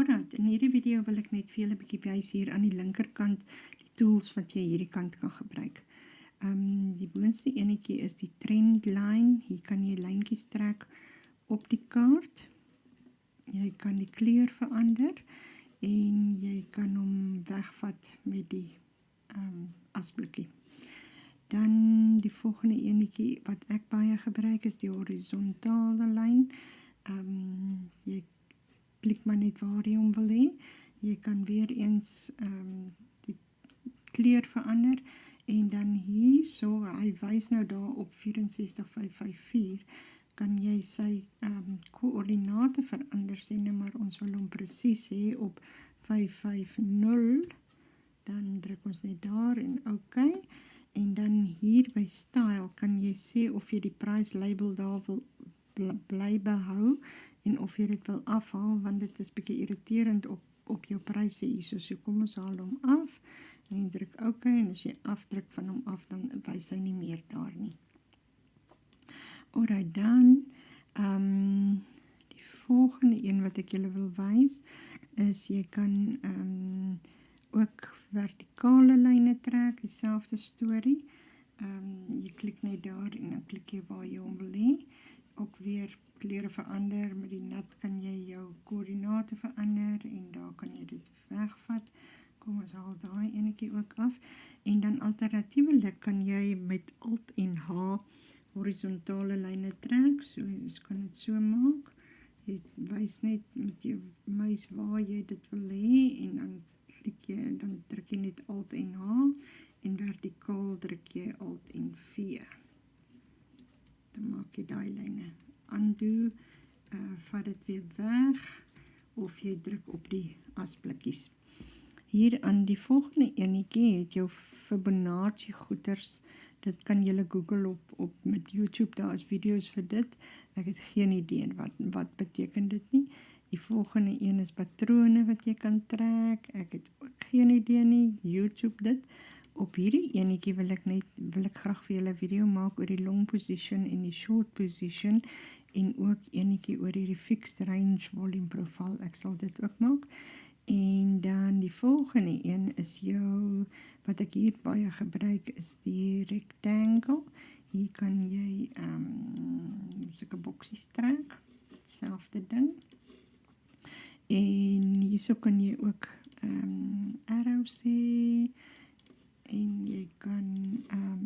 Alright, in hierdie video wil ek net vir julle 'n bietjie wys hier aan die linkerkant die tools wat jy hierdie kant kan gebruik. Die boonste enetjie is die trend line. Hier kan jy lyntjies trek op die kaart. Jy kan die kleur verander en jy kan hom wegvat met die asblikkie. Dan die volgende enetjie wat ek baie gebruik is die horisontale lyn. Jy klik maar net waar jy hom wil hê. Jy kan weer eens die kleur verander en dan hier so, hy wys nou daar op 64554, kan jy sy koördinate verander, sê nou maar ons wil hom presies hê op 550, dan druk ons net daar en OK. En dan hier by style kan jy sê of jy die price label daar wil bly behou en of jy dit wil afhaal, want dit is bietjie irriterend op jou pryse hier. So kom ons haal hom af en jy druk OK en as jy afdruk van hom af, dan wys hy nie meer daar nie. Alright, dan die volgende een wat ek julle wil wys is jy kan ook vertikale lyne trek, dieselfde storie. Jy klik net daar en dan klik jy waar jy hom wil hê. Ook weer kleure verander, met die nat kan jy jou koördinate verander en daar kan jy dit wegvat. Kom ons haal daai enetjie ook af. En dan alternatiewelik kan jy met Alt en H horisontale lyne trek. So jy kan dit so maak. Jy wys net met jou muis waar jy dit wil hê en dan klik jy, dan druk jy net Alt en H en vertikaal druk jy Alt en V. Dan maak jy daai lyne. Undo, vat dit weer weg of jy druk op die asblikkies. Hier aan die volgende enetjie het jou Fibonacci goeters. Dit kan julle Google op met YouTube, daar is video's vir dit. Ek het geen idee wat beteken dit nie. Die volgende een is patrone wat jy kan trek. Ek het ook geen idee nie, YouTube dit. Op hierdie enetjie wil ek graag vir julle 'n video maak oor die long position en die short position en ook enetjie oor hierdie fixed range volume profile. Ek sal dit ook maak. En dan die volgende een is wat ek hier baie gebruik is die rectangle. Hier kan jy sulke boksies trek, selfde ding. En hierso kan jy ook arrows hê en jy kan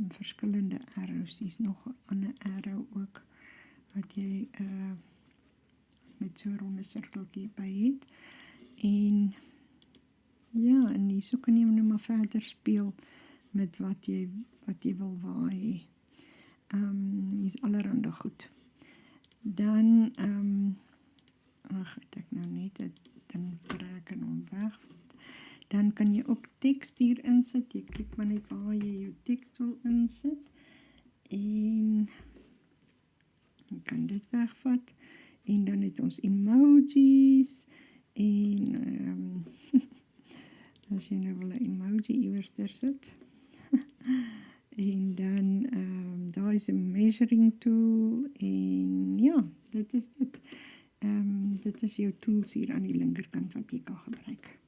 verskillende arrows, hier is nog 'n ander arrow ook wat jy met so 'n ronde sirkeltjie by het. En ja, en hierso kan jy nou maar verder speel met wat jy wil waai. Hier is allerhande goed. Dan het ek nou net 'n ding trek en hom wegvat. Dan kan jy ook teks hier insit. Jy klik maar net waar jy jou teks wil insit. En jy kan dit wegvat. En dan het ons emojis. En as jy nou wil 'n emoji iewers ter sit. En dan daar is 'n measuring tool. En ja, dit is dit. Dit is jou tools hier aan die linkerkant wat jy kan gebruik.